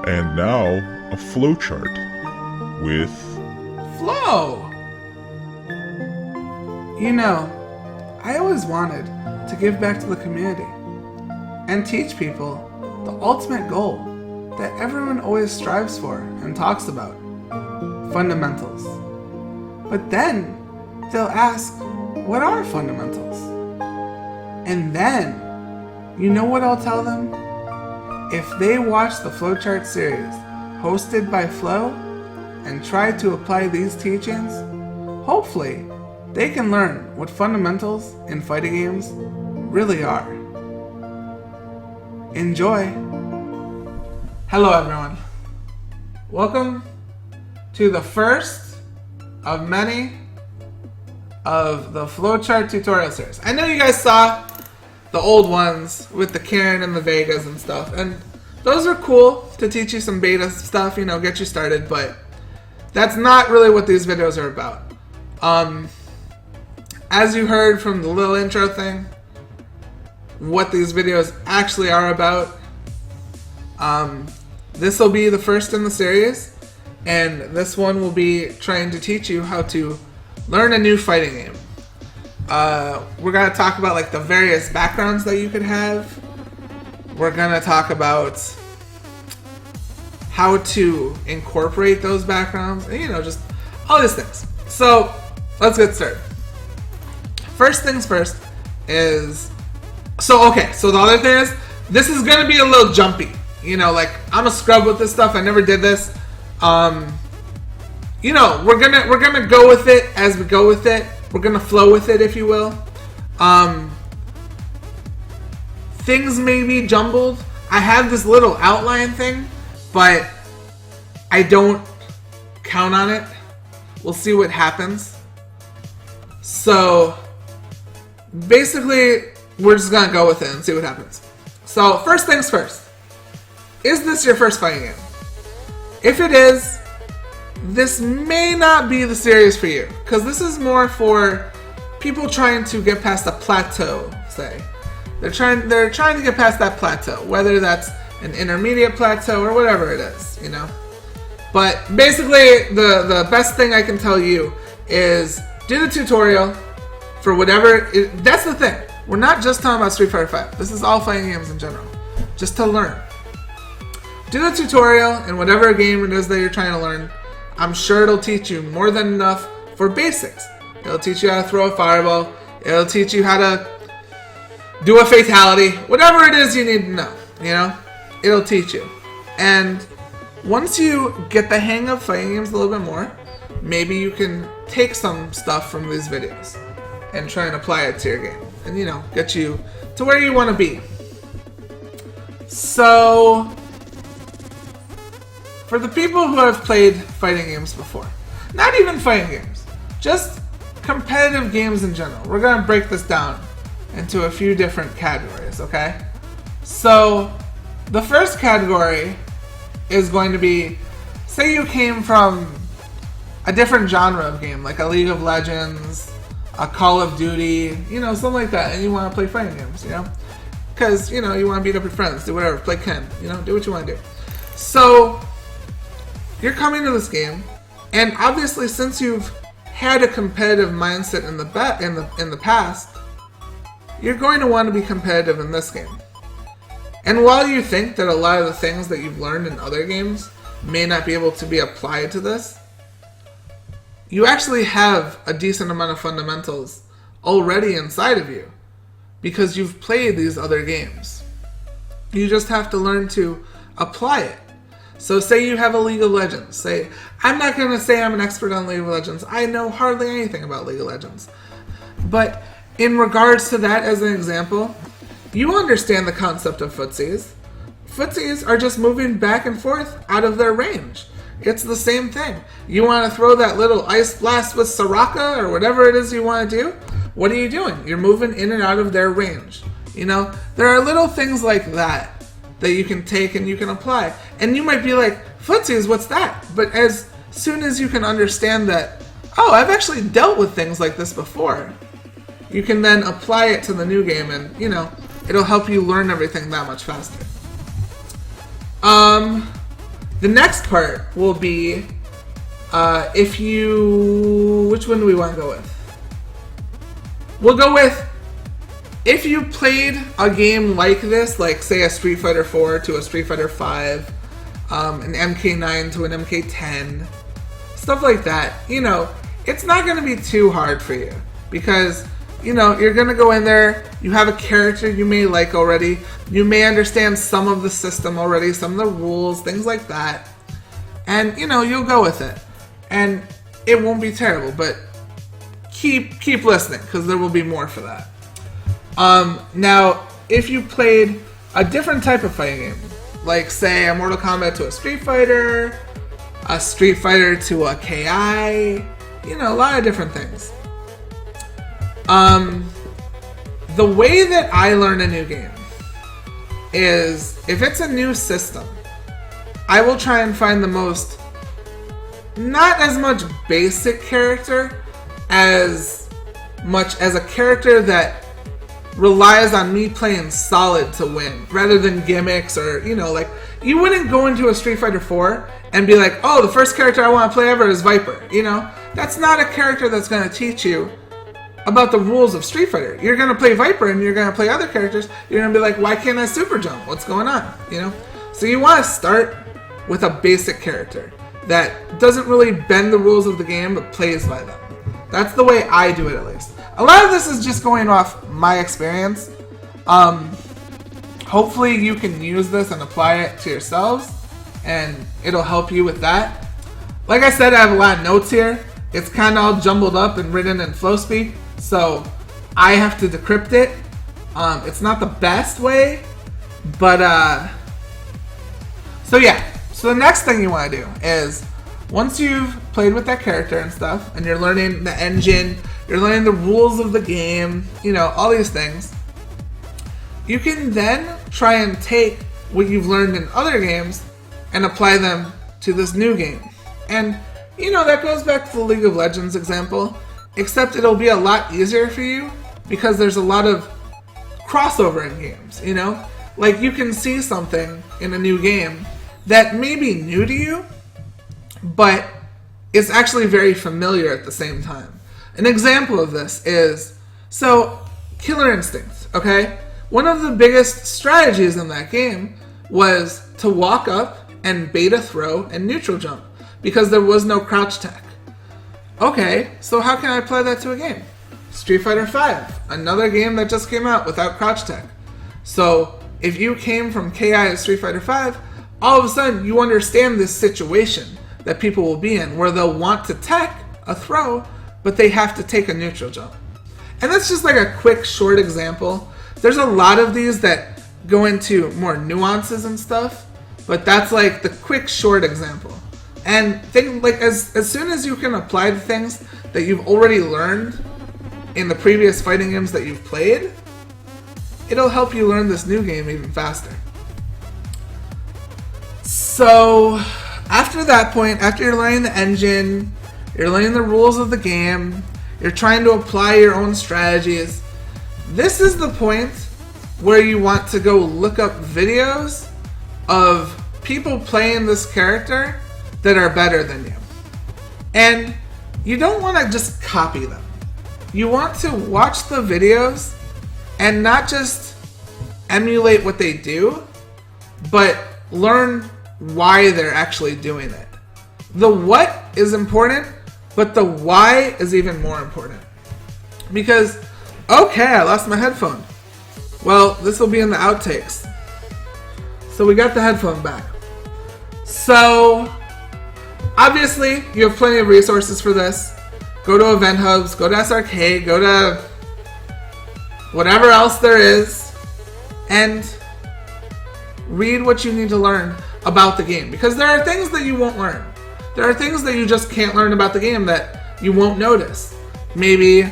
And now, a flowchart with Flow! You know, I always wanted to give back to the community and teach people the ultimate goal that everyone always strives for and talks about, fundamentals. But then they'll ask, what are fundamentals? And then, you know what I'll tell them? If they watch the Floechart series hosted by Flo and try to apply these teachings, hopefully they can learn what fundamentals in fighting games really are. Enjoy! Hello everyone. Welcome to the first of many of the Floechart tutorial series. I know you guys saw the old ones with the Karen and the Vegas and stuff, and those are cool to teach you some beta stuff, you know, get you started, but that's not really what these videos are about. As you heard from the little intro thing, what these videos actually are about, this will be the first in the series, and this one will be trying to teach you how to learn a new fighting game. We're going to talk about like the various backgrounds that you could have. We're going to talk about how to incorporate those backgrounds, and, you know, just all these things. So let's get started. First things first is, so the other thing is, this is going to be a little jumpy. You know, like, I'm a scrub with this stuff. I never did this. You know, we're gonna go with it as we go with it. We're gonna flow with it, if you will. Things may be jumbled. I have this little outline thing, but I don't count on it. We'll see what happens. So basically, we're just gonna go with it and see what happens. So first things first. Is this your first fighting game? If it is, this may not be the series for you, because this is more for people trying to get past a plateau, say. They're trying to get past that plateau, whether that's an intermediate plateau or whatever it is, you know. But basically, the best thing I can tell you is do the tutorial for whatever. That's the thing. We're not just talking about Street Fighter 5. This is all fighting games in general, just to learn. Do the tutorial in whatever game it is that you're trying to learn. I'm sure it'll teach you more than enough for basics. It'll teach you how to throw a fireball. It'll teach you how to do a fatality. Whatever it is you need to know, you know, it'll teach you. And once you get the hang of fighting games a little bit more, maybe you can take some stuff from these videos and try and apply it to your game. And, you know, get you to where you want to be. So for the people who have played fighting games before, not even fighting games, just competitive games in general, we're going to break this down into a few different categories, okay? So the first category is going to be, say you came from a different genre of game, like a League of Legends, a Call of Duty, you know, something like that, and you want to play fighting games, you know? Because, you know, you want to beat up your friends, do whatever, play Ken, you know, do what you want to do. So you're coming to this game, and obviously, since you've had a competitive mindset in the past, you're going to want to be competitive in this game. And while you think that a lot of the things that you've learned in other games may not be able to be applied to this, you actually have a decent amount of fundamentals already inside of you because you've played these other games. You just have to learn to apply it. So say you have a League of Legends. I'm not going to say I'm an expert on League of Legends. I know hardly anything about League of Legends. But in regards to that as an example, you understand the concept of footsies. Footsies are just moving back and forth out of their range. It's the same thing. You want to throw that little ice blast with Soraka or whatever it is you want to do? What are you doing? You're moving in and out of their range. You know, there are little things like that you can take and you can apply. And you might be like, footsies, what's that? But as soon as you can understand that, oh, I've actually dealt with things like this before, you can then apply it to the new game and, you know, it'll help you learn everything that much faster. The next part will be if you... Which one do we want to go with? We'll go with if you played a game like this, like say a Street Fighter 4 to a Street Fighter 5, an MK9 to an MK10, stuff like that, you know, it's not going to be too hard for you because, you know, you're going to go in there, you have a character you may like already, you may understand some of the system already, some of the rules, things like that, and, you know, you'll go with it. And it won't be terrible, but keep listening because there will be more for that. Now, if you played a different type of fighting game, like say a Mortal Kombat to a Street Fighter to a KI, you know, a lot of different things. The way that I learn a new game is if it's a new system, I will try and find the most, not as much basic character as much as a character that relies on me playing solid to win rather than gimmicks or, you know, like you wouldn't go into a Street Fighter 4 and be like, oh, the first character I want to play ever is Viper, you know? That's not a character that's going to teach you about the rules of Street Fighter. You're going to play Viper and you're going to play other characters. You're going to be like, why can't I super jump? What's going on? You know? So you want to start with a basic character that doesn't really bend the rules of the game but plays by them. That's the way I do it, at least. A lot of this is just going off my experience. Hopefully you can use this and apply it to yourselves, and it'll help you with that. Like I said, I have a lot of notes here. It's kind of all jumbled up and written in FlowSpeak, so I have to decrypt it. It's not the best way, but so yeah. So the next thing you want to do is, once you've played with that character and stuff, and you're learning the engine, you're learning the rules of the game, you know, all these things, you can then try and take what you've learned in other games and apply them to this new game. And, you know, that goes back to the League of Legends example, except it'll be a lot easier for you because there's a lot of crossover in games, you know? Like, you can see something in a new game that may be new to you, but it's actually very familiar at the same time. An example of this is, so, Killer Instinct, okay? One of the biggest strategies in that game was to walk up and bait a throw and neutral jump, because there was no crouch tech. Okay, so how can I apply that to a game? Street Fighter 5, another game that just came out without crouch tech. So, if you came from KI to Street Fighter 5, all of a sudden you understand this situation that people will be in, where they'll want to tech a throw, but they have to take a neutral jump. And that's just like a quick, short example. There's a lot of these that go into more nuances and stuff, but that's like the quick, short example. And think, like, as soon as you can apply the things that you've already learned in the previous fighting games that you've played, it'll help you learn this new game even faster. So, after that point, after you're learning the engine, you're learning the rules of the game, you're trying to apply your own strategies, this is the point where you want to go look up videos of people playing this character that are better than you. And you don't want to just copy them. You want to watch the videos and not just emulate what they do, but learn why they're actually doing it. The what is important, but the why is even more important. Because, okay, I lost my headphone. Well, this will be in the outtakes. So we got the headphone back. So, obviously, you have plenty of resources for this. Go to Event Hubs, go to SRK, go to whatever else there is, and read what you need to learn about the game. Because there are things that you won't learn. There are things that you just can't learn about the game that you won't notice. Maybe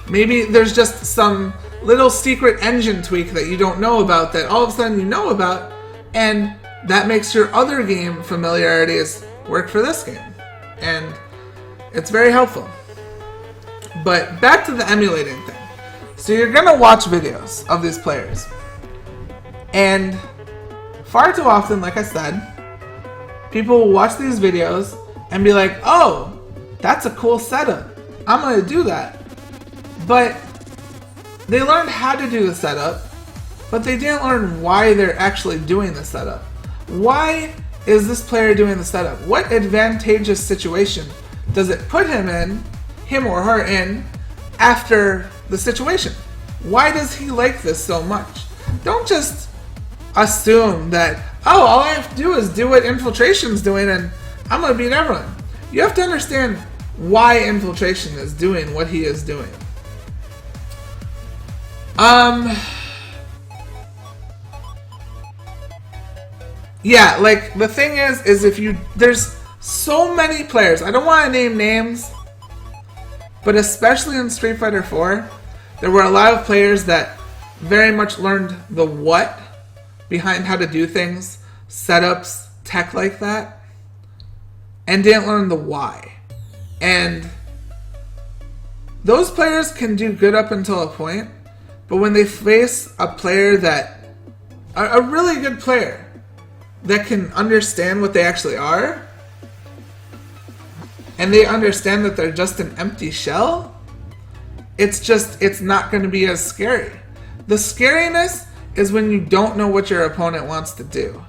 there's just some little secret engine tweak that you don't know about that all of a sudden you know about, and that makes your other game familiarities work for this game. And it's very helpful. But back to the emulating thing. So you're going to watch videos of these players. And far too often, like I said, people will watch these videos and be like, oh, that's a cool setup. I'm going to do that. But they learned how to do the setup, but they didn't learn why they're actually doing the setup. Why is this player doing the setup? What advantageous situation does it put him or her in, after the situation? Why does he like this so much? Don't just assume that, oh, all I have to do is do what Infiltration's doing and I'm going to beat everyone. You have to understand why Infiltration is doing what he is doing. Yeah, like, the thing is there's so many players, I don't want to name names, but especially in Street Fighter 4, there were a lot of players that very much learned the what behind how to do things, setups, tech like that, and didn't learn the why. And those players can do good up until a point, but when they face a player a really good player, that can understand what they actually are, and they understand that they're just an empty shell, it's not going to be as scary. The scariness is when you don't know what your opponent wants to do.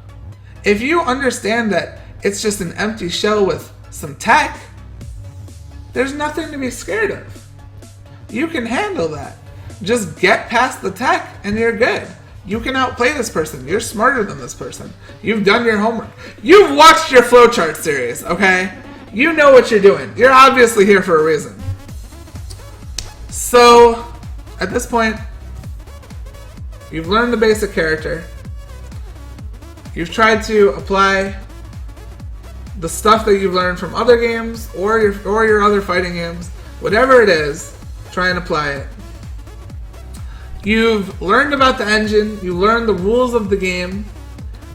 If you understand that it's just an empty shell with some tech, there's nothing to be scared of. You can handle that. Just get past the tech and you're good. You can outplay this person. You're smarter than this person. You've done your homework. You've watched your Floechart series, okay? You know what you're doing. You're obviously here for a reason. So, at this point, you've learned the basic character. You've tried to apply the stuff that you've learned from other games or your other fighting games. Whatever it is, try and apply it. You've learned about the engine, you learned the rules of the game,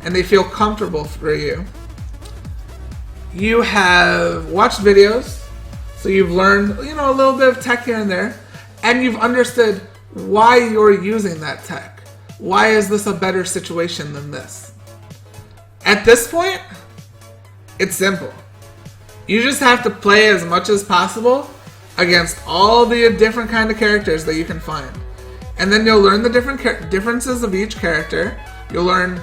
and they feel comfortable for you. You have watched videos, so you've learned, a little bit of tech here and there, and you've understood why you're using that tech. Why is this a better situation than this? At this point, it's simple. You just have to play as much as possible against all the different kind of characters that you can find. And then you'll learn the differences of each character. You'll learn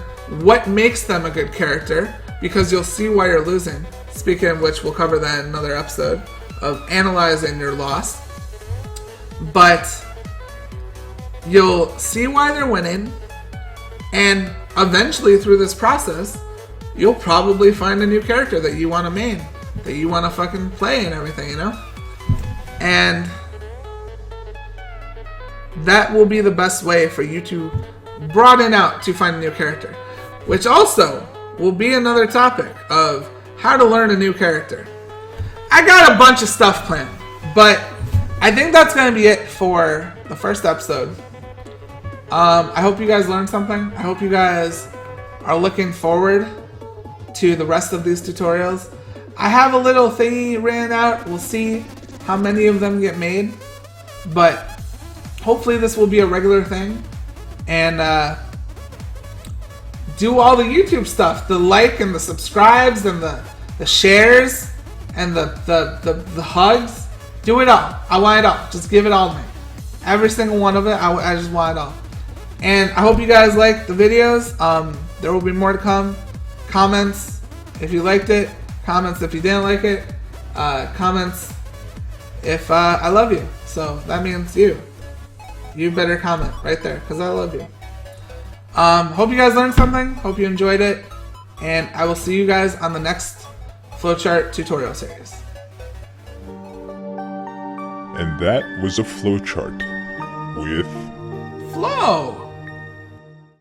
what makes them a good character, because you'll see why you're losing. Speaking of which, we'll cover that in another episode of analyzing your loss. But you'll see why they're winning, and eventually through this process, you'll probably find a new character that you want to main, that you want to fucking play and everything, And that will be the best way for you to broaden out to find a new character. Which also will be another topic of how to learn a new character. I got a bunch of stuff planned, but I think that's going to be it for the first episode. I hope you guys learned something. I hope you guys are looking forward to the rest of these tutorials. I have a little thingy written out. We'll see how many of them get made, but hopefully this will be a regular thing. And do all the YouTube stuff, the like and the subscribes and the shares and the hugs. Do it all. I want it all. Just give it all to me. Every single one of it. I just want it all. And I hope you guys liked the videos. There will be more to come. Comments if you liked it. Comments if you didn't like it. Comments if I love you. So that means you. You better comment right there, because I love you. Hope you guys learned something. Hope you enjoyed it. And I will see you guys on the next Floechart tutorial series. And that was a flowchart with Flow!